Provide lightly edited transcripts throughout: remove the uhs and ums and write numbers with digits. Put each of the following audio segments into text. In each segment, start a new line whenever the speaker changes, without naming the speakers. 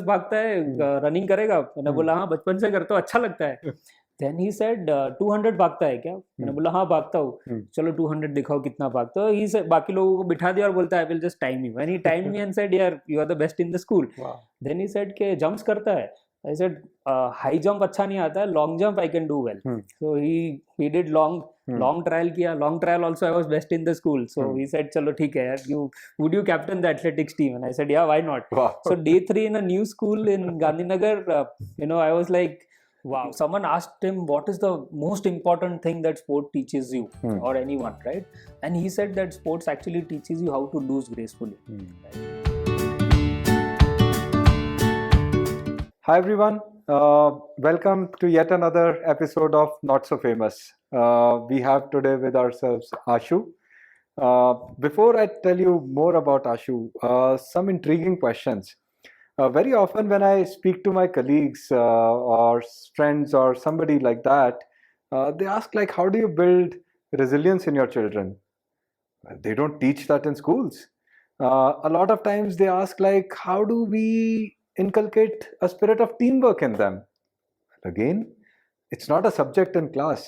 भागता है, रनिंग करेगा? मैंने बोला हाँ बचपन से करता हूँ, अच्छा लगता है। देन ही सेड 200 भागता है क्या? मैंने बोला हाँ भागता हूँ। चलो 200 दिखाओ कितना भागता हो। ही सेड, बाकी लोगों को बिठा दिया और बोलता है I will just time you. When he time me and said यार you are the best in the school. Then he said के जंप्स करता है। आई सेड हाई जंप अच्छा नहीं आता है, long jump I can do well. So he did long trial किया, long trial also I was best in the school. So he said चलो ठीक है यार, you would you captain the athletics team? And I said yeah why not. So day 3 in a new school in Gandhinagar, I was like, wow. Someone asked him what is the most important thing that sport teaches you, or anyone, right? And he said that sports actually teaches you how to lose gracefully.
Hi everyone, welcome to yet another episode of Not So Famous. We have today with ourselves Ashu. Before I tell you more about Ashu, some intriguing questions. Very often when I speak to my colleagues or friends or somebody like that, they ask like, how do you build resilience in your children? They don't teach that in schools. A lot of times they ask like, how do we inculcate a spirit of teamwork in them? Again, it's not a subject in class.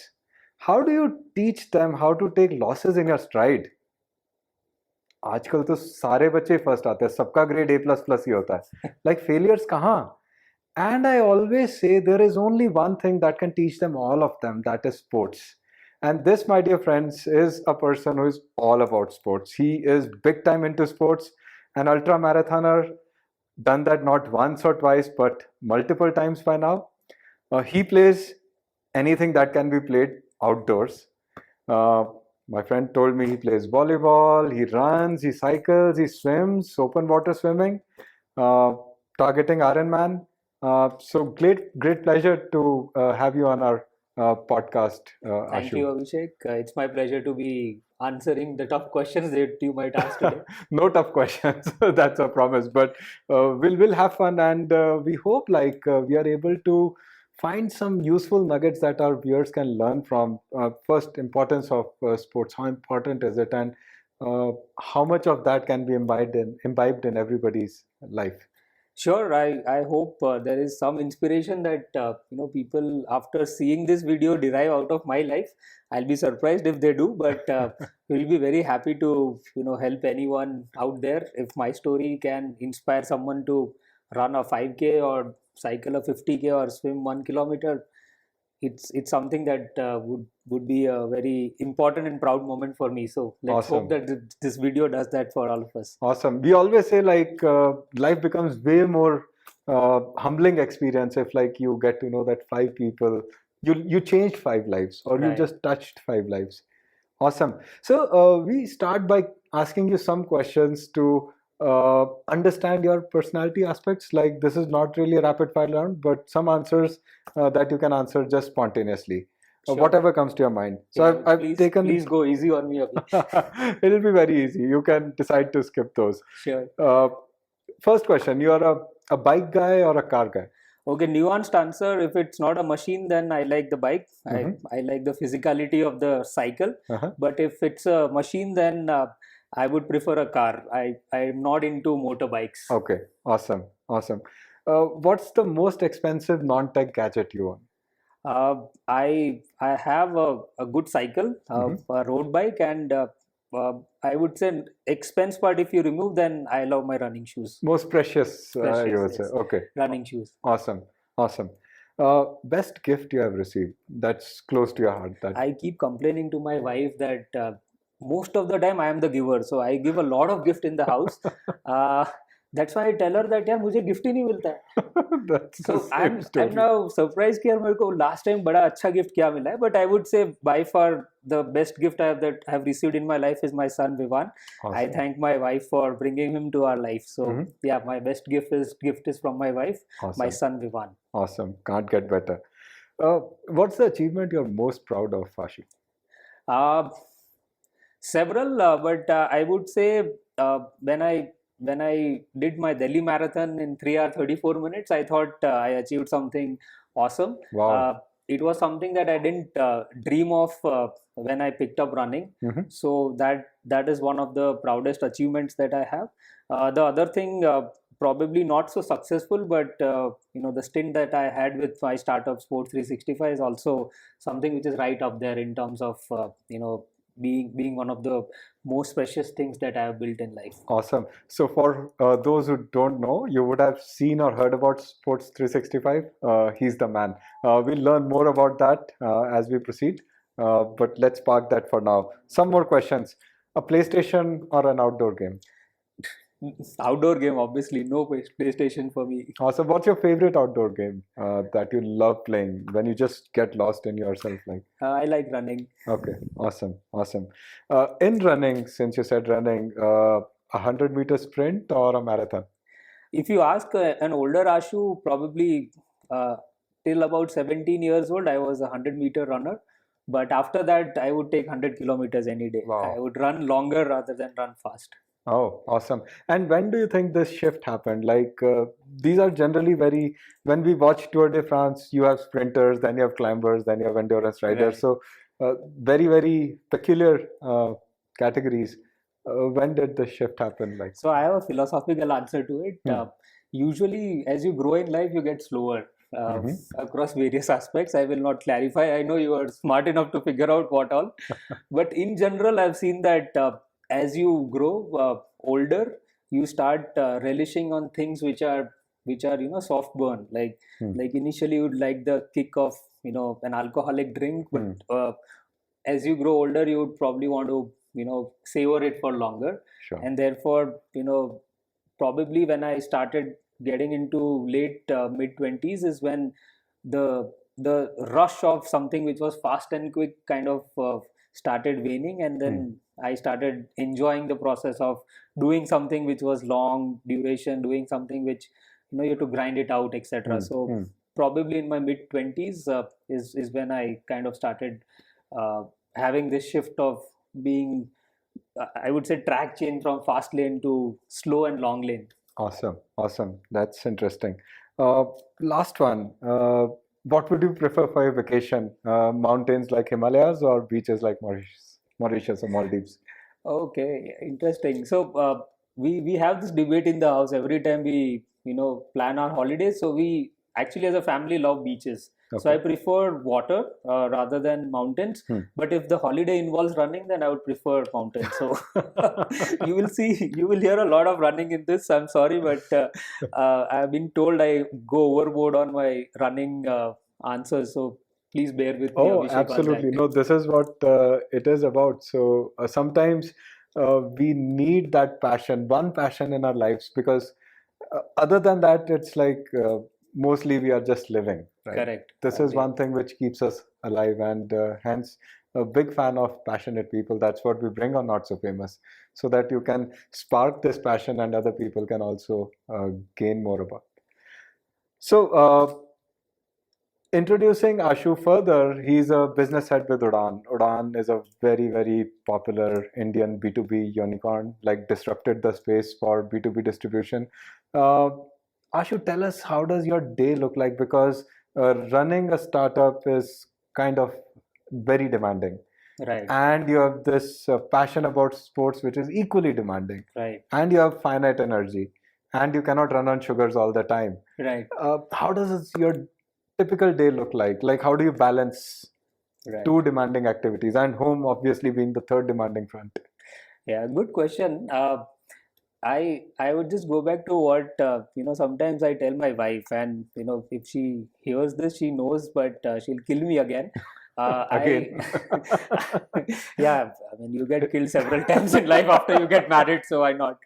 How do you teach them how to take losses in your stride? आजकल तो सारे बच्चे first आते हैं, सबका grade A++ ही होता है, like failures कहाँ? And I always say there is only one thing that can teach them, all of them, that is sports. And this, my dear friends, is a person who is all about sports. He is big time into sports, an ultra marathoner, done that not once or twice but multiple times by now. He plays anything that can be played outdoors. My friend told me he plays volleyball, he runs, he cycles, he swims, open water swimming, targeting Ironman. So great pleasure to have you on our podcast,
Thank
Ashu.
you, Abhishek. It's my pleasure to be answering the tough questions that you might ask today.
No tough questions, that's a promise. But we'll have fun, and we hope like we are able to find some useful nuggets that our viewers can learn from. First, importance of sports. How important is it, and how much of that can be imbibed in everybody's life?
Sure, I hope there is some inspiration that people after seeing this video derive out of my life. I'll be surprised if they do, but we'll be very happy to help anyone out there. If my story can inspire someone to run a 5K or cycle a 50K or swim 1 kilometer, it's something that would be a very important and proud moment for me. So let's
Awesome.
hope that this video does that for all of us.
Awesome. We always say like life becomes way more humbling experience if like you get to know that 5 people, you changed 5 lives, or you
Right.
just touched 5 lives. Awesome. So we start by asking you some questions to understand your personality aspects. Like this is not really a rapid fire round, but some answers that you can answer just spontaneously.
Sure.
Whatever comes to your mind. So
Yeah,
I've taken.
Please go easy on me, Abhi.
It'll be very easy. You can decide to skip those.
Sure.
First question: you are a bike guy or a car guy?
Okay, nuanced answer. If it's not a machine, then I like the bike. I like the physicality of the cycle. But if it's a machine, then I would prefer a car. I'm not into motorbikes.
Okay, awesome. What's the most expensive non-tech gadget you own?
I have a good cycle, a road bike, and I would say expense part. If you remove, then I love my running shoes.
Most precious, you would say.
Yes.
Okay.
Running shoes.
Awesome. Best gift you have received that's close to your heart. That
I keep complaining to my wife that most of the time I am the giver, so I give a lot of gift in the house. That's why I tell her that यार मुझे gift ही नहीं मिलता है.
That's
So
the same
I'm
story.
now surprised कि यार मेरे को last time बड़ा अच्छा gift क्या मिला है. But I would say by far the best gift I have received in my life is my son Vivan.
Awesome.
I thank my wife for bringing him to our life. So yeah, my best gift is from my wife,
Awesome.
my son Vivan.
Awesome. Can't get better. What's the achievement you're most proud of, Ashu?
Several, but I would say when I did my Delhi marathon in 3 hours 34 minutes, I thought I achieved something awesome.
Wow.
It was something that I didn't dream of when I picked up running. So that is one of the proudest achievements that I have. The other thing, probably not so successful, but the stint that I had with my startup Sports 365 is also something which is right up there in terms of being one of the most precious things that I have built in life.
Awesome. So for those who don't know, you would have seen or heard about Sports 365. He's the man. We'll learn more about that as we proceed. But let's park that for now. Some more questions. A PlayStation or an outdoor game?
Outdoor game, obviously, no PlayStation for me.
Awesome. What's your favorite outdoor game that you love playing when you just get lost in yourself? Like,
I like running.
okay, awesome, awesome. In running, since you said running, 100-meter sprint or a marathon?
If you ask an older Ashu, probably till about 17 years old, I was a 100-meter runner. But after that, I would take 100 kilometers any day.
Wow.
I would run longer rather than run fast.
Oh, awesome. And when do you think this shift happened? Like, these are generally very, when we watch Tour de France, you have sprinters, then you have climbers, then you have endurance riders.
Right.
So, very, very peculiar categories. When did the shift happen? Like,
So I have a philosophical answer to it.
Hmm.
Usually, as you grow in life, you get slower
Mhm.
across various aspects. I will not clarify. I know you are smart enough to figure out what all. But in general, I've seen that as you grow older, you start relishing on things which are soft burn.
Hmm.
Like initially, you'd like the kick of an alcoholic drink, but as you grow older, you would probably want to savor it for longer.
Sure.
And therefore, probably when I started getting into late mid 20s is when the rush of something which was fast and quick kind of started waning, and then I started enjoying the process of doing something which was long duration, doing something which you have to grind it out, etc. So probably in my mid 20s is when I kind of started having this shift of being, I would say, track change from fast lane to slow and long lane.
Awesome, awesome. That's interesting. Last one. What would you prefer for your vacation? Mountains like Himalayas or beaches like Mauritius or Maldives?
Okay, interesting. So we have this debate in the house every time we plan our holidays. So we actually as a family love beaches. So I
Okay.
prefer water rather than mountains. But if the holiday involves running, then I would prefer mountains. So you will hear a lot of running in this. I'm sorry, but I've been told I go overboard on my running answers. So please bear with me,
Oh,
Abhishek, on that.
absolutely. No, this is what it is about. So sometimes we need that passion, one passion in our lives, because other than that, it's like mostly we are just living, right?
Correct.
This is one thing which keeps us alive, and hence a big fan of passionate people. That's what we bring on Not So Famous, so that you can spark this passion and other people can also gain more about. So, introducing Ashu further, he's a business head with Udaan. Udaan is a very, very popular Indian B2B unicorn, like disrupted the space for B2B distribution. Uh, Ashu, tell us, how does your day look like? Because running a startup is kind of very demanding.
Right.
And you have this passion about sports, which is equally demanding.
Right.
And you have finite energy. And you cannot run on sugars all the time.
Right.
How does your typical day look like? Like, how do you balance
Right.
two demanding activities, and home obviously being the third demanding front?
Yeah, good question. I would just go back to what sometimes I tell my wife, and if she hears this, she knows, but she'll kill me again.
Again.
Yeah, I mean, you get killed several times in life after you get married, so why not?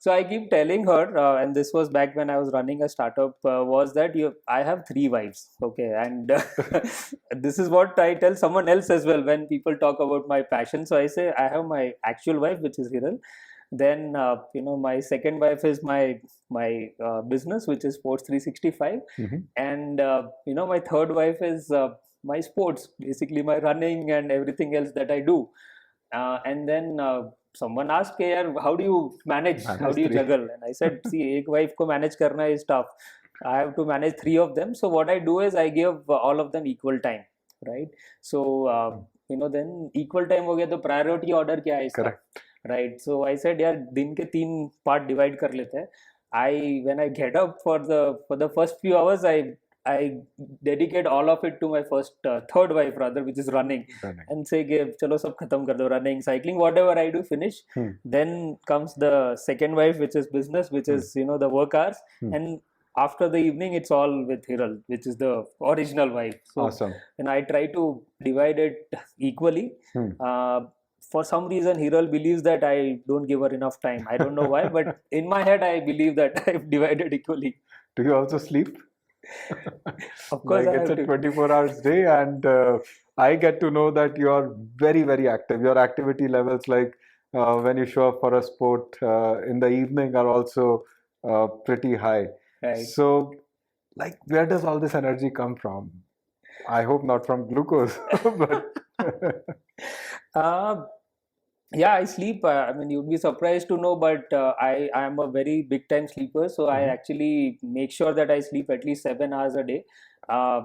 So I keep telling her, and this was back when I was running a startup, was that I have 3 wives, okay, and this is what I tell someone else as well when people talk about my passion. So I say I have my actual wife, which is Hiral. Then my second wife is my business, which is Sports 365, and my third wife is my sports, basically my running and everything else that I do. And then someone asked, "Hey, yaar, how do you manage? How do you
3.
juggle?" And I said, "See, एक wife को manage करना is tough. I have to manage 3 of them. So what I do is I give all of them equal time, right? So then equal time हो गया, तो priority order क्या है इसका?
Correct.
Right. So I said यार दिन के 3 part divide कर लेते हैं. when I get up for the first few hours, I dedicate all of it to my first third wife rather, which is running,
Running.
and say कि चलो सब खत्म कर दो, running, cycling, whatever I do finish. Then comes the second wife, which is business, which is the work hours, and after the evening it's all with Hiral, which is the original wife. So
Awesome.
and I try to divide it equally. For some reason Hiral believes that I don't give her enough time. I don't know why, but in my head I believe that I've divided equally.
Do you also sleep?
Of course,
Like
I
it's
have
a
to.
24 hours day, and I get to know that you are very, very active. Your activity levels, like when you show up for a sport in the evening, are also pretty high.
Right.
So, like, where does all this energy come from? I hope not from glucose, but
Uh, yeah, I sleep. I mean, you'd be surprised to know, but I am a very big time sleeper. So I actually make sure that I sleep at least 7 hours a day. Uh,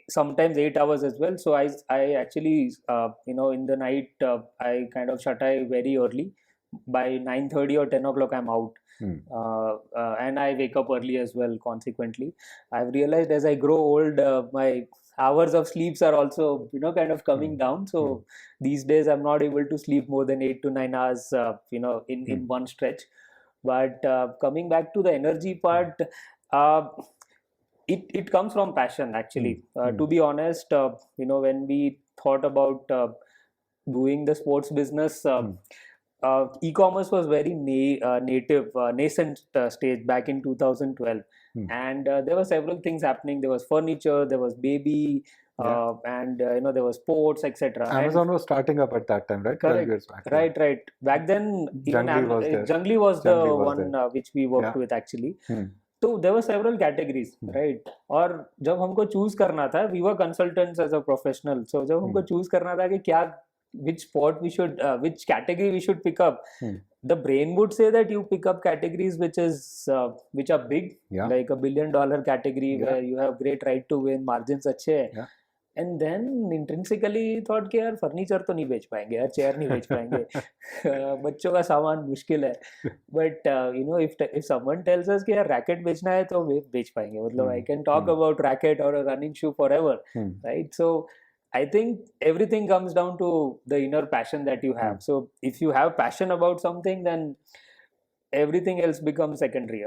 Sometimes 8 hours as well. So I actually in the night I kind of shut eye very early. By 9:30 or 10 o'clock, I'm out. And I wake up early as well. Consequently, I've realized as I grow old, my hours of sleeps are also kind of coming down. So these days I'm not able to sleep more than 8 to 9 hours in one stretch. But coming back to the energy part, uh, it comes from passion actually. To be honest, when we thought about doing the sports business, e-commerce was very nascent stage back in 2012. And there were several things happening. There was furniture, there was baby, and there was sports, etc.
Amazon was starting up at that time, right? 12 years back.
Right. Back then, even
Junglee was there.
Junglee was the
Junglee was
one
there.
which we worked with actually. तो there were several categories, right? और जब हमको choose करना था, we were consultants as a professional. So जब हमको choose करना था कि क्या which sport we should which category we should pick up, the brain would say that you pick up categories which are big, like $1 billion category where you have great right to win, margins अच्छे हैं. And then intrinsically thought कि यार furniture तो नहीं बेच पाएंगे, यार chair नहीं बेच पाएंगे, बच्चों का सामान मुश्किल है. But if someone tells us कि यार रैकेट बेचना है तो बेच पाएंगे. मतलब I can talk about racket or a running shoe forever, right? So I think everything comes down to the inner passion that you have. So if you have passion about something, then everything else becomes secondary.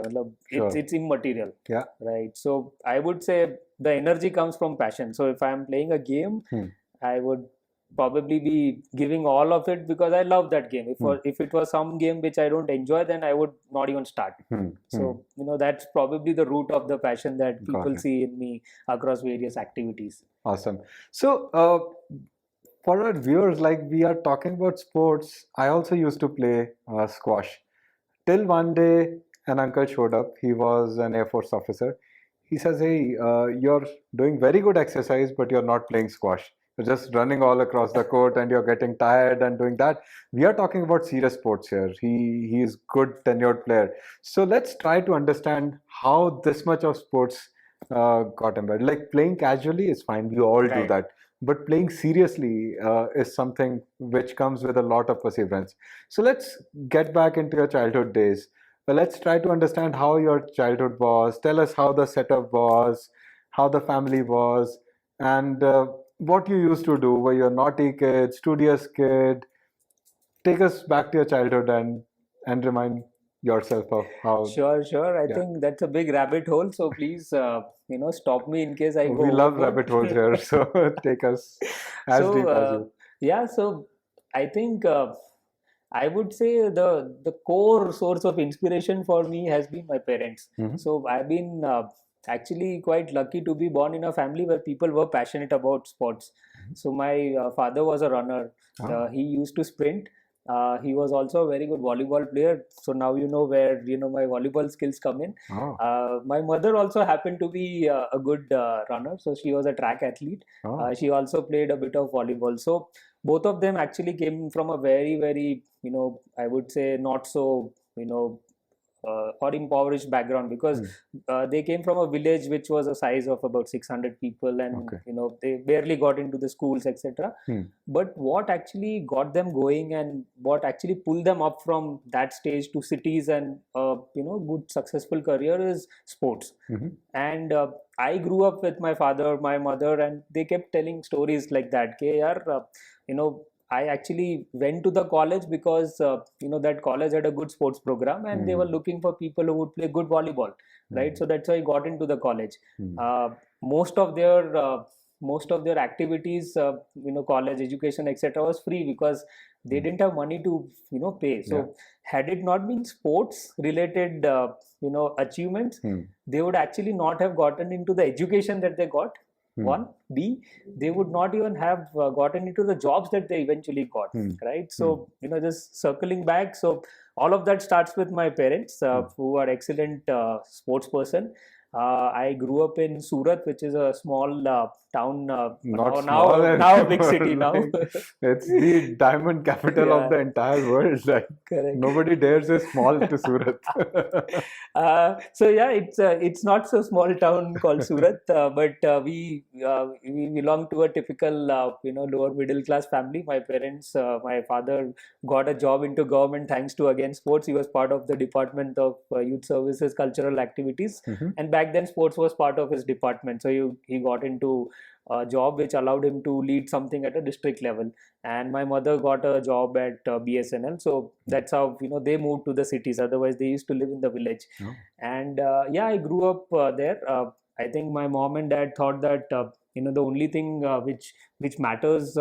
It's immaterial.
Yeah.
Right. So I would say the energy comes from passion. So if I'm playing a game, I would probably be giving all of it because I love that game. If it was some game which I don't enjoy, then I would not even start. So that's probably the root of the passion that people see in me across various activities.
Awesome. So for our viewers, like we are talking about sports, I also used to play squash. Till one day, an uncle showed up. He was an Air Force officer. He says, "Hey, you're doing very good exercise, but you're not playing squash. You're just running all across the court, and you're getting tired and doing that." We are talking about serious sports here. He is good tenured player. So let's try to understand how this much of sports got embedded. Like playing casually is fine. We all do that. But playing seriously is something which comes with a lot of perseverance. So let's get back into your childhood days. Let's try to understand how your childhood was. Tell us how the setup was, how the family was, and what you used to do. Were you a naughty kid, studious kid? Take us back to your childhood and remind yourself of how.
Sure. I think that's a big rabbit hole. So please, stop me in case I go.
We love rabbit holes here, so take us as deep as you.
Yeah. So I think I would say the core source of inspiration for me has been my parents. So I've been actually quite lucky to be born in a family where people were passionate about sports. So my father was a runner. He used to sprint. He was also a very good volleyball player. So now you know where my volleyball skills come in. My mother also happened to be a good runner. So she was a track athlete. She also played a bit of volleyball. So both of them actually came from a very, very, I would say not so, or impoverished background, because they came from a village which was a size of about 600 people, and
Okay.
they barely got into the schools, etc. But what actually got them going and what actually pulled them up from that stage to cities and good successful career is sports. And I grew up with my father, my mother, and they kept telling stories like that. Okay, I actually went to the college because that college had a good sports program, and they were looking for people who would play good volleyball, right? So that's why I got into the college. Most of their activities, college education, etc., was free because they didn't have money to pay. So had it not been sports related achievements, they would actually not have gotten into the education that they got. One, B, they would not even have gotten into the jobs that they eventually got, right? So just circling back, so all of that starts with my parents, who are excellent sports person. I grew up in Surat, which is a small town. Now a big city now.
It's the diamond capital of the entire world. Like,
correct.
Nobody dares say small to Surat.
So yeah, it's not so small town called Surat, but we belong to a typical lower middle class family. My parents, my father got a job into government thanks to again sports. He was part of the Department of Youth Services, Cultural Activities, and back then sports was part of his department. So he got into a job which allowed him to lead something at a district level. And my mother got a job at BSNL. So that's how they moved to the cities. Otherwise, they used to live in the village. And I grew up there. I think my mom and dad thought that the only thing which matters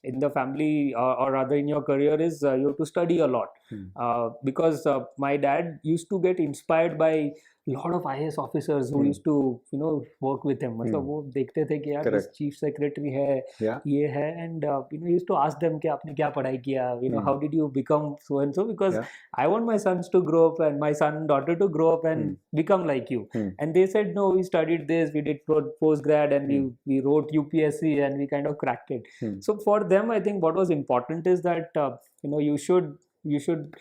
in the family or rather in your career is you have to study a lot. Because my dad used to get inspired by lot of IAS officers who used to work with him. मतलब वो देखते थे कि यार this chief secretary है, ये है, and used to ask them कि आपने क्या पढ़ाई किया, how did you become so and so, because I want my sons to grow up and my son and daughter to grow up and become like you. And they said, no, we studied this, we did postgrad, and we wrote UPSC, and we kind of cracked it. So for them, I think what was important is that you should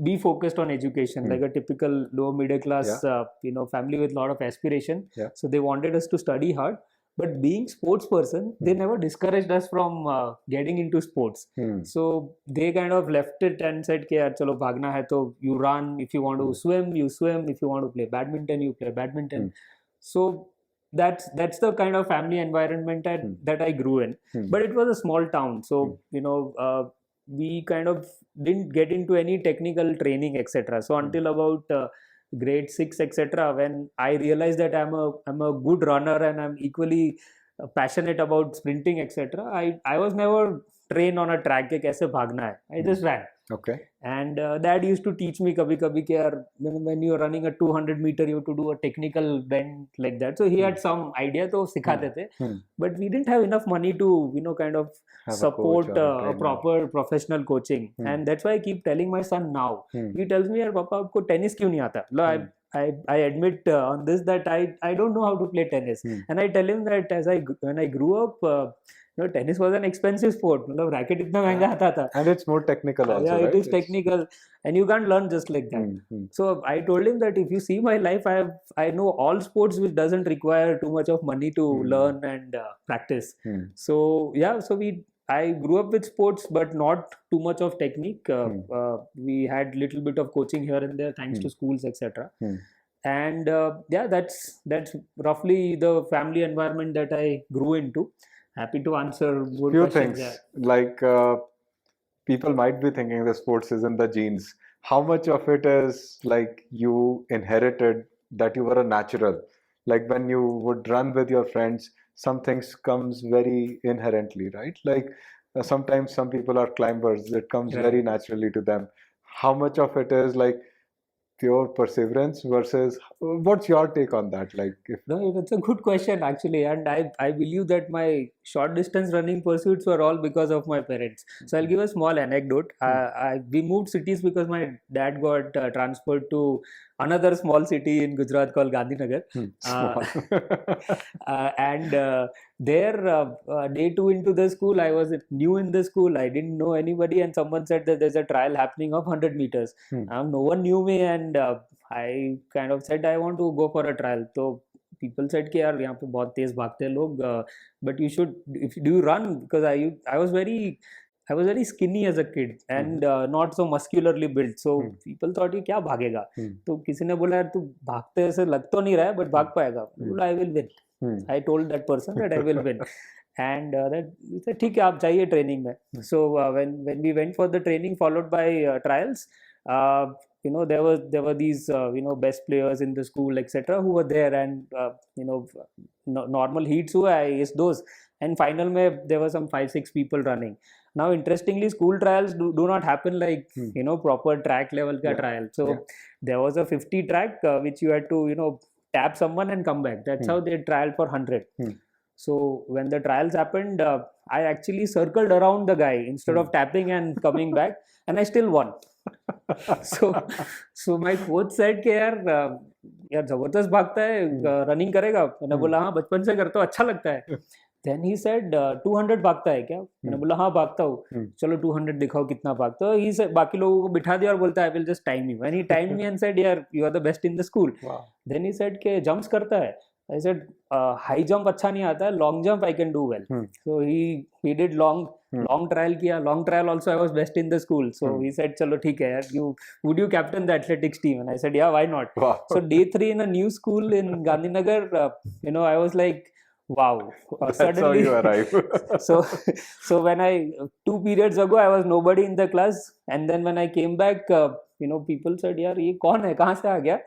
be focused on education, like a typical lower middle class family with a lot of aspiration. So they wanted us to study hard, but being sports person, they never discouraged us from getting into sports. So they kind of left it and said कि यार चलो भागना है तो you run, if you want to swim you swim, if you want to play badminton you play badminton. So that's the kind of family environment that I grew in. But it was a small town, so we kind of didn't get into any technical training, etc. So until about grade 6, etc., when I realized that I'm a good runner and I'm equally passionate about sprinting, etc., I was never trained on a track ke kaise bhagna hai. I just ran.
Okay.
And dad used to teach me kabhi कि यार when you're running a 200 meter you have to do a technical bend like that. So he had some idea to सिखाते थे, but we didn't have enough money to kind of
have
support
a
proper professional coaching. And that's why I keep telling my son now. He tells me, यार पापा आपको tennis क्यों नहीं आता? I admit on this that I don't know how to play tennis. And I tell him that when I grew up, tennis was an expensive sport. Racket इतना महंगा आता था.
And it's more technical also, right?
It is technical, and you can't learn just like that. So I told him that if you see my life, I know all sports which doesn't require too much of money to learn and practice. So I grew up with sports, but not too much of technique. We had little bit of coaching here and there, thanks to schools, etc. And that's roughly the family environment that I grew into. Happy to answer more
few
questions.
Things like people might be thinking the sports is in the genes. How much of it is like you inherited, that you were a natural? Like when you would run with your friends, some things comes very inherently, right? Like sometimes some people are climbers, it comes very naturally to them. How much of it is like pure perseverance versus what's your take on that? Like
no, that's a good question actually, and I believe that my short distance running pursuits were all because of my parents. So I'll give a small anecdote. We moved cities because my dad got transferred to another small city in Gujarat called Gandhinagar. And there, day 2 into the school, I was new in the school. I didn't know anybody, and someone said that there's a trial happening of 100 meters. No one knew me, and I kind of said I want to go for a trial. So people said कि यार यहाँ पे बहुत तेज भागते हैं लोग, but you should, if do you run, because I was very skinny as a kid and not so muscularly built, so people thought ये क्या भागेगा. तो किसी ने बोला यार तू भागते ऐसे लग तो नहीं रहा है but भाग पाएगा. बोला I will win. I told that person that I will win. And that he said ठीक है आप जाइए ट्रेनिंग में. So when we went for the training followed by trials, there were these best players in the school etc who were there, and normal heats हुआ I aced those, and final में there were some 5-6 people running. Now interestingly school trials do not happen like proper track level ka trial. So there was a 50 track which you had to tap someone and come back. That's how they trial for 100. So when the trials happened, I actually circled around the guy instead of tapping and coming back, and I still won. so my coach said कि यार जबरदस्त भागता है, running करेगा. मैंने बोला हाँ बचपन से करता हूँ, अच्छा लगता है. Then he said 200 भागता है क्या? मैंने बोला हाँ भागता हूँ. चलो 200 दिखाओ कितना भागता हो. He said बाकी लोगों को बिठा दिया और बोलता है I will just time you. And he timed me and said यार you are the best in the school. Wow. Then he said कि jumps करता है. I said high jump अच्छा नहीं आता है, long jump I can do well. So he did long trial किया. Long trial also I was best in the school. So he said चलो ठीक है यार, would you captain the athletics team? And I said yeah, why not? Wow. So day 3 in a new school in Gandhinagar, I was like wow.
That's how you arrive.
so when 2 periods ago I was nobody in the class, and then when I came back, people said यार ये कौन है, कहाँ से आ गया?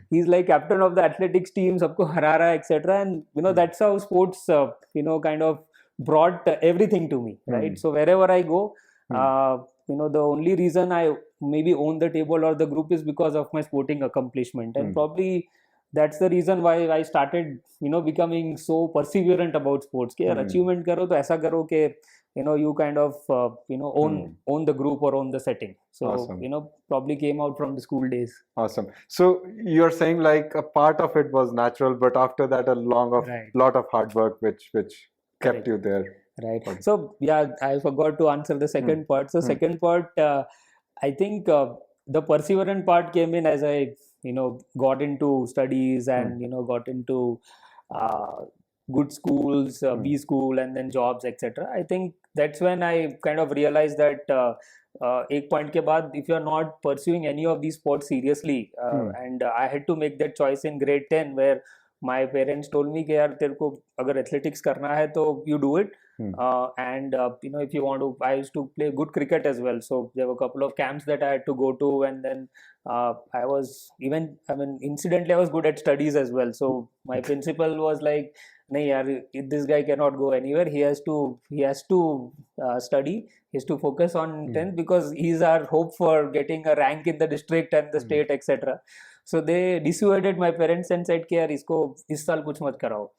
He's like captain of the athletics team, सबको हरा रहा है etc. And that's how sports kind of brought everything to me, right? So wherever I go, the only reason I maybe own the table or the group is because of my sporting accomplishment, and probably that's the reason why I started becoming so perseverant about sports कि यार achievement करो तो ऐसा करो कि you kind of own the group or own the setting. So awesome. Probably came out from the school days.
Awesome. So you're saying like a part of it was natural, but after that a lot of hard work which kept you there.
Right. So yeah, I forgot to answer the second part. So second part, I think the perseverant part came in as I got into studies and got into good schools, B school, and then jobs, etc. I think that's when I kind of realized that एक point के बाद, if you are not pursuing any of these sports seriously, and I had to make that choice in grade 10 where my parents told me कि यार तेरे को अगर athletics करना है तो you do it. And if you want to, I used to play good cricket as well, so there were a couple of camps that I had to go to, and then incidentally I was good at studies as well, so my principal was like nahi yaar, this guy cannot go anywhere, he has to study, he has to focus on 10th because he's our hope for getting a rank in the district and the state etc. So they dissuaded my parents and said कि यार इसको इस साल कुछ मत कराओ.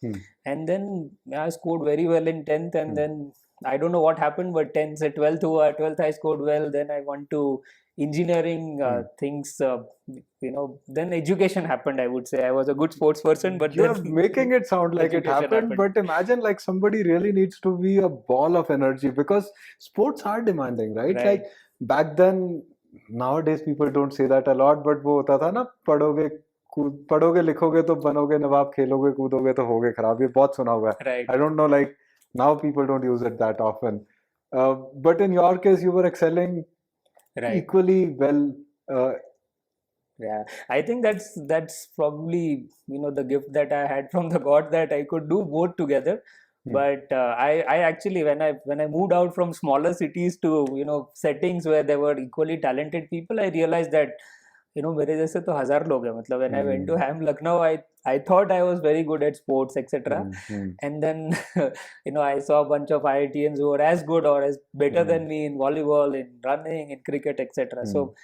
And then I scored very well in 10th, and then I don't know what happened, but 10th से 12th I scored well. Then I went to engineering things. Then education happened. I would say I was a good sports person, but
you're making it sound like it happened. But imagine like somebody really needs to be a ball of energy because sports are demanding, right? Like back then. Nowadays people don't say that a lot, but वो होता था ना, पढ़ोगे लिखोगे तो बनोगे नवाब, खेलोगे कूदोगे तो होगे खराब. ये बहुत सुना हुआ है. I don't know, like now people don't use it that often, but in your case you were excelling equally well.
Yeah, I think that's probably the gift that I had from the God, that I could do both together. But I actually when I moved out from smaller cities to settings where there were equally talented people, I realized that मेरे जैसे तो हजार लोग हैं. मतलब when I went to HAM Lucknow, I thought I was very good at sports etc. And then I saw a bunch of IITians who were as good or as better than me in volleyball, in running, in cricket etc. So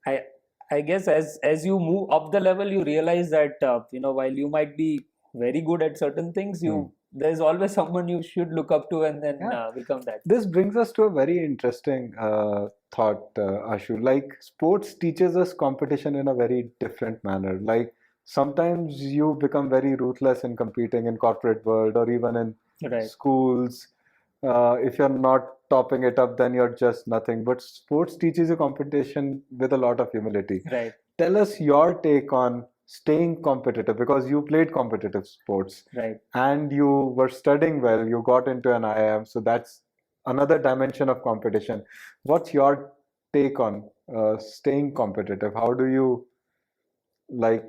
I guess as you move up the level, you realize that while you might be very good at certain things, there's always someone you should look up to and then become that.
This brings us to a very interesting thought, Ashu. Like sports teaches us competition in a very different manner. Like sometimes you become very ruthless in competing in corporate world or even in schools. If you're not topping it up, then you're just nothing. But sports teaches you competition with a lot of humility.
Right.
tell us your take on staying competitive, because you played competitive sports
Right.
and you were studying well, you got into an IIM, so that's another dimension of competition. What's your take on staying competitive? How do you like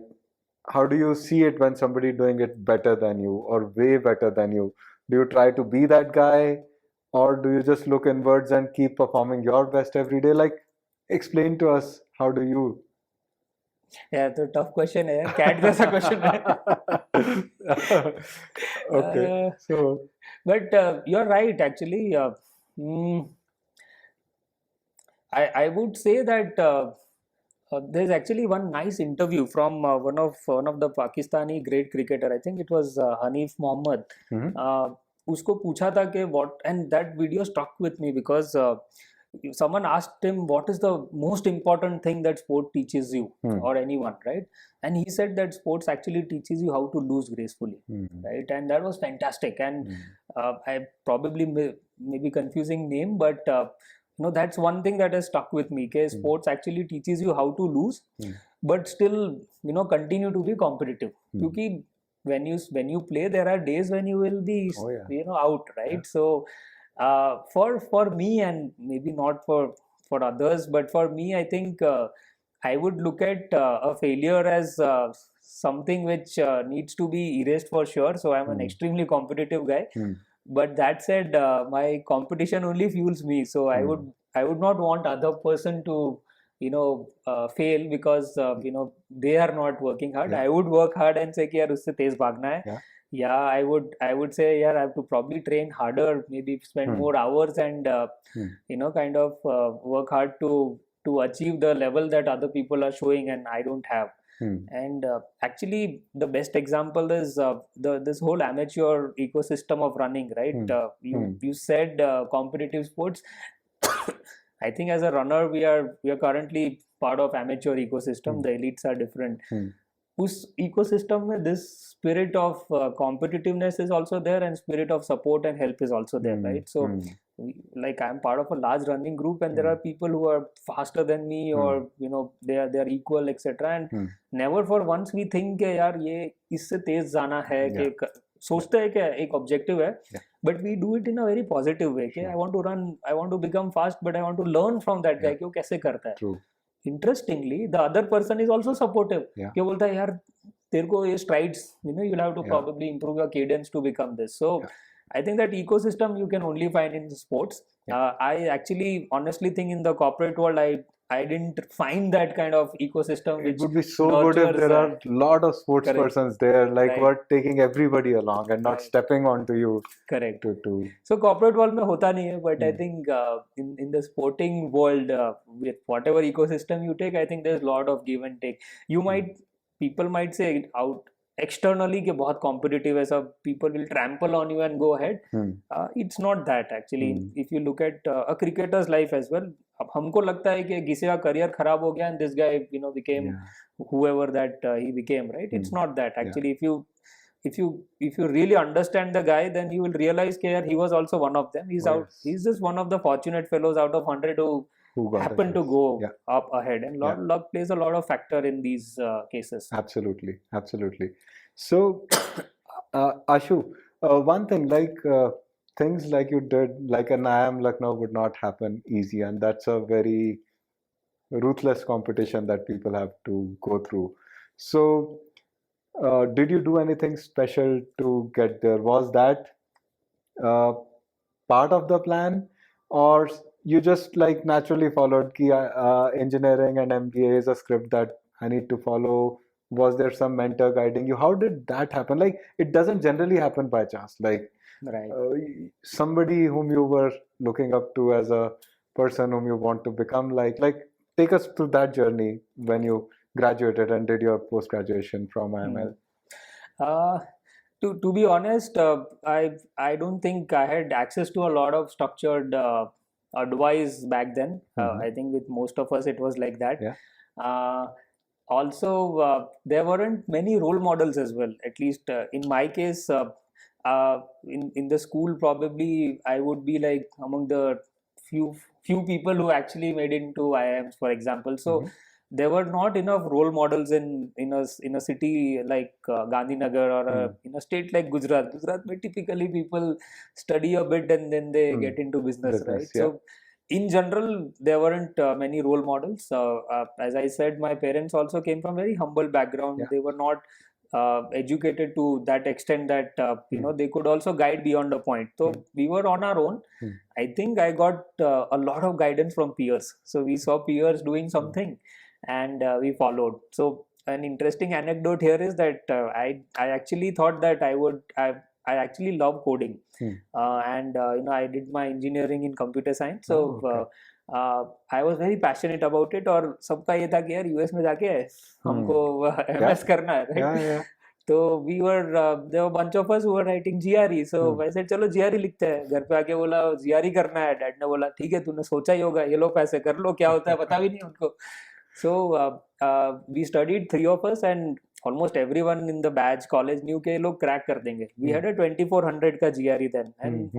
how do you see it when somebody doing it better than you or way better than you? Do you try to be that guy, or do you just look inwards and keep performing your best every day? Like, explain to us, how do you?
Yeah, तो tough question है, cat जैसा question है.
Okay,
Uh,
so
but you're right actually. Mm, I would say that there's actually one nice interview from one of the Pakistani great cricketer. I think it was Hanif Mohammad.
mhm,
उसको पूछा था कि what, and that video stuck with me because someone asked him what is the most important thing that sport teaches you
hmm,
or anyone, right? And he said that sports actually teaches you how to lose gracefully,
hmm,
right? And that was fantastic. And
hmm,
I probably maybe confusing name, but that's one thing that has stuck with me. Okay,
hmm,
sports actually teaches you how to lose,
hmm,
but still continue to be competitive.
hmm.
Because when you play, there are days when you will be
Oh yeah,
out,
yeah.
right? So for me, and maybe not for others, but for me, I think I would look at a failure as something which needs to be erased for sure. So I'm an
Hmm,
extremely competitive guy.
hmm,
But that said, my competition only fuels me. So I
hmm.
would not want other person to fail because they are not working hard.
Yeah,
I would work hard and say कि यार उससे तेज भागना है.
yeah.
Yeah, I would say yeah, I have to probably train harder, maybe spend
Hmm,
more hours and
hmm,
kind of work hard to achieve the level that other people are showing and I don't have.
hmm,
And actually, the best example is this whole amateur ecosystem of running, right?
hmm,
You
hmm,
you said competitive sports. I think as a runner, we are currently part of amateur ecosystem.
hmm,
The elites are different.
hmm,
उस ecosystem में this spirit of competitiveness is also there and spirit of support and help is also there,
hmm,
right? So
hmm,
like I'm part of a large running group and there
hmm,
are people who are faster than me
hmm,
or they are equal etc. And
hmm.
never for once we think कि यार ये इससे तेज जाना है
Yeah,
कि सोचते हैं कि एक ऑब्जेक्टिव है.
yeah,
But we do it in a very positive way. कि I
sure.
want to run, I want to become fast, but I want to learn from that guy
Yeah,
कि वो कैसे करता है.
true.
Interestingly, the other person is also supportive.
Yeah,
कि बोलता है यार तेरे को ये strides, you'll have to
yeah,
probably improve your cadence to become this. So
yeah,
I think that ecosystem you can only find in sports.
yeah.
I actually honestly think in the corporate world I didn't find that kind of ecosystem
It
which
would be so good if
nurtures
there are a lot of sports
correct,
persons there, like
right,
what taking everybody along and not
right,
stepping onto you
correct.
to.
So corporate world में होता नहीं है, but I
Hmm,
think in the sporting world with whatever ecosystem you take, I think there's a lot of give and take. You
hmm,
might people might say out externally कि बहुत competitive है सब, people will trample on you and go ahead.
hmm,
It's not that actually.
hmm.
If you look at a cricketer's life as well, अब हमको लगता है कि किसी का career खराब हो गया and this guy became
Yeah,
whoever that he became, right? It's
hmm,
not that
yeah,
actually. If you really understand the guy, then you will realize that he was also one of them.
oh yes.
He's just one of the fortunate fellows out of 100 who
Who got a
happen to
chance?
go
Yeah,
up ahead, and
yeah,
luck plays a lot of factor in these cases.
absolutely, absolutely. So, Ashu, one thing like things like you did, like an IIM Lucknow would not happen easy, and that's a very ruthless competition that people have to go through. So, did you do anything special to get there? Was that uh, part of the plan, or you just like naturally followed ki engineering and MBA is a script that I need to follow? Was there some mentor guiding you? How did that happen? Like, it doesn't generally happen by chance. Like,
Right.
somebody whom you were looking up to as a person whom you want to become, like take us through that journey when you graduated and did your post graduation from IML.
Uh, to be honest, I don't think I had access to a lot of structured advice back then.
Hmm.
I think with most of us it was like that.
Yeah.
Uh, Also, there weren't many role models as well. At least in my case, in the school, probably I would be like among the few people who actually made it into IIMs, for example. So
Hmm.
there were not enough role models in a city like Gandhinagar or in a state like Gujarat. Gujarat, where typically people study a bit and then they get into business, right?
Yeah.
So in general, there weren't many role models. As I said, my parents also came from very humble background.
Yeah.
They were not educated to that extent that they could also guide beyond a point. So we were on our own. I think I got a lot of guidance from peers. So we saw peers doing something, and we followed. So an interesting anecdote here is that I actually thought that I actually love coding, and I did my engineering in computer science. So I was very passionate about it. और सबका ये था कि यार US में जाके हमको MS करना है, right?
Yeah.
तो we were there were a bunch of us who were writing GRE. So वैसे चलो GRE लिखते हैं. घर पे आके बोला GRE करना है. डैड ने बोला ठीक है तूने सोचा ही होगा, ये लो पैसे कर लो, क्या होता है पता भी नहीं उनको. So we studied, three of us, and almost everyone in the batch college knew कि ये लोग crack कर देंगे. We had a 2400 का GRE then, and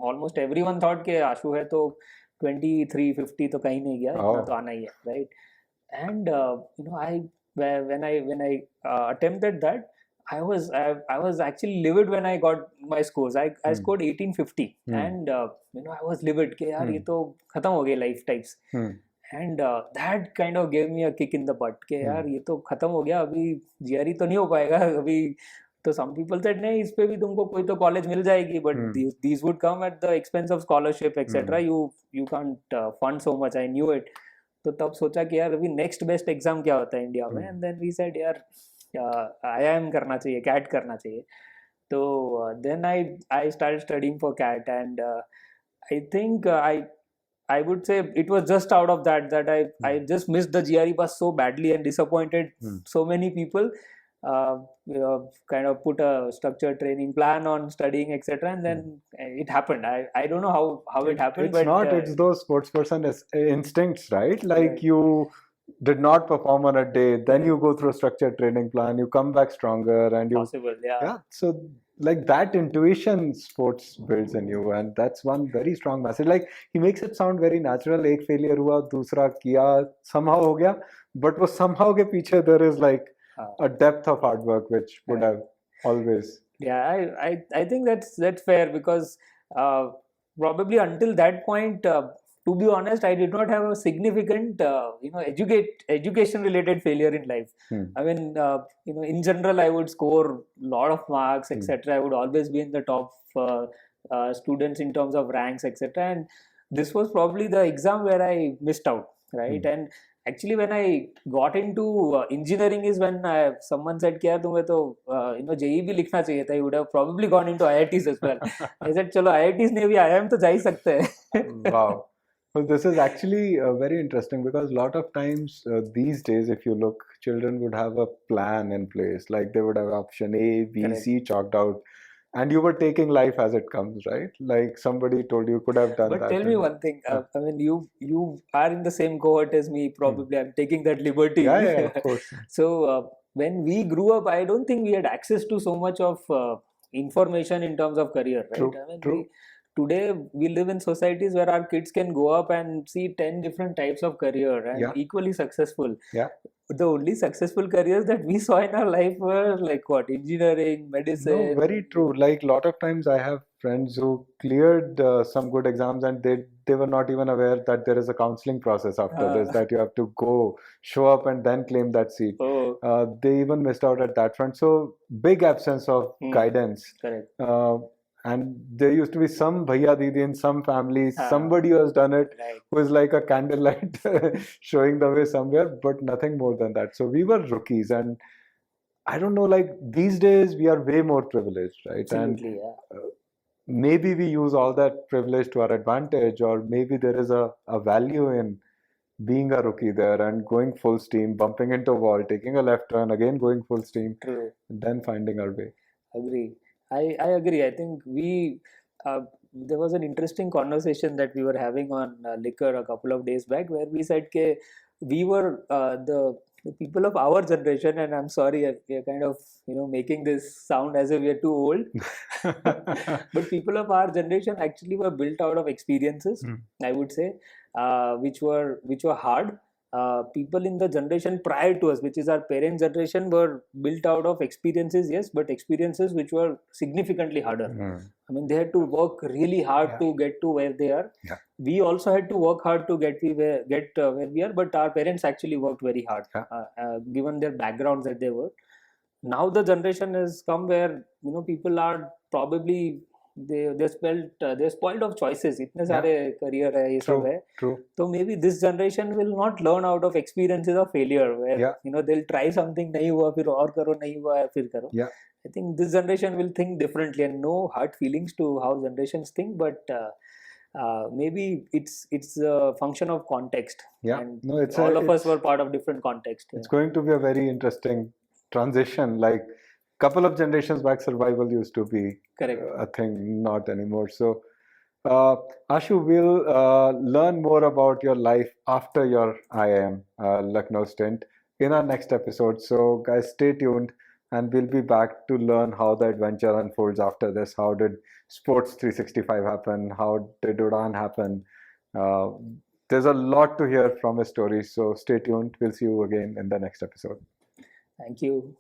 almost everyone thought कि आशु है तो 2350 तो कहीं नहीं गया, इतना तो आना ही है, right? And when I attempted that, I was actually livid when I got my scores. I scored 1850, and I was livid कि यार ये तो खत्म हो गई life types. And that kind of gave me a kick in the butt कि यार ये तो खत्म हो गया, अभी GRE तो नहीं हो पाएगा अभी. तो some people said नहीं, इस पे भी तुमको कोई तो college मिल जाएगी, but these would come at the expense of scholarship etc. You can't fund so much. I knew it. तो तब सोचा कि यार अभी next best exam क्या होता है इंडिया में. And then we said यार IIM करना चाहिए, CAT करना चाहिए. तो then I started studying for CAT, and I think I would say it was just out of that I just missed the GRE bus so badly and disappointed so many people. Kind of put a structured training plan on studying etc. And then it happened. I don't know how it happened.
It's those sports person instincts, right? Like you did not perform on a day, then you go through a structured training plan, you come back stronger, and you
possible. Yeah.
So like that intuition sports builds in you, and that's one very strong message. Like he makes it sound very natural. एक failure हुआ, दूसरा किया, somehow हो गया, but वो somehow के पीछे there is like a depth of hard work which would have always.
Yeah, I think that's fair, because probably until that point, to be honest, I did not have a significant education related failure in life. I mean, in general I would score a lot of marks etc. I would always be in the top students in terms of ranks etc. And this was probably the exam where I missed out, right? And actually when I got into engineering is when someone said कि यार तुम्हें तो JEE भी लिखना चाहिए था. You would have probably gone into IITs as well. I said चलो IITs नहीं भी IIM तो जा ही सकते हैं.
Wow. Well, this is actually very interesting, because a lot of times these days, if you look, children would have a plan in place. Like they would have option A, B,
Correct.
C chalked out, and you were taking life as it comes, right? Like somebody told you could have done that.
But tell me one thing. I mean, you are in the same cohort as me. Probably I'm taking that liberty.
Yeah, of course.
So when we grew up, I don't think we had access to so much of information in terms of career, right?
True.
I mean,
True.
Today we live in societies where our kids can go up and see 10 different types of career and equally successful.
Yeah.
The only successful careers that we saw in our life were like what? Engineering, medicine.
No, very true. Like a lot of times I have friends who cleared some good exams, and they were not even aware that there is a counseling process after this, that you have to go show up and then claim that seat. They even missed out at that front. So big absence of guidance.
Correct.
And there used to be some bhaiya didi in some families, somebody who has done it, who is like a candlelight showing the way somewhere, but nothing more than that. So we were rookies, and I don't know, like these days we are way more privileged, right?
Absolutely,
and maybe we use all that privilege to our advantage, or maybe there is a value in being a rookie there and going full steam, bumping into a wall, taking a left turn, again going full steam, and then finding our way.
Agree. I agree. I think there was an interesting conversation that we were having on Liquor a couple of days back, where we said that we were the people of our generation, and I'm sorry, we are kind of making this sound as if we are too old, but people of our generation actually were built out of experiences, I would say, which were hard. people in the generation prior to us, which is our parents' generation, were built out of experiences, yes, but experiences which were significantly harder. I mean, they had to work really hard to get to where they are.
Yeah.
We also had to work hard to get where we are, but our parents actually worked very hard, given their backgrounds that they were. Now the generation has come where people are probably they spoiled of choices. इतने सारे career है, ये सब है.
True.
So maybe this generation will not learn out of experiences of failure, where they'll try something, नहीं हुआ फिर और करो, नहीं हुआ फिर करो.
Yeah.
I think this generation will think differently, and no hard feelings to how generations think, but maybe it's a function of context.
Yeah.
And
No,
all of us were part of different context.
It's going to be a very interesting transition. Like couple of generations back, survival used to be a thing, not anymore. So Ashu, we'll learn more about your life after your IIM Lucknow stint in our next episode. So guys, stay tuned, and we'll be back to learn how the adventure unfolds after this. How did Sports 365 happen? How did Udan happen? There's a lot to hear from his story. So stay tuned. We'll see you again in the next episode.
Thank you.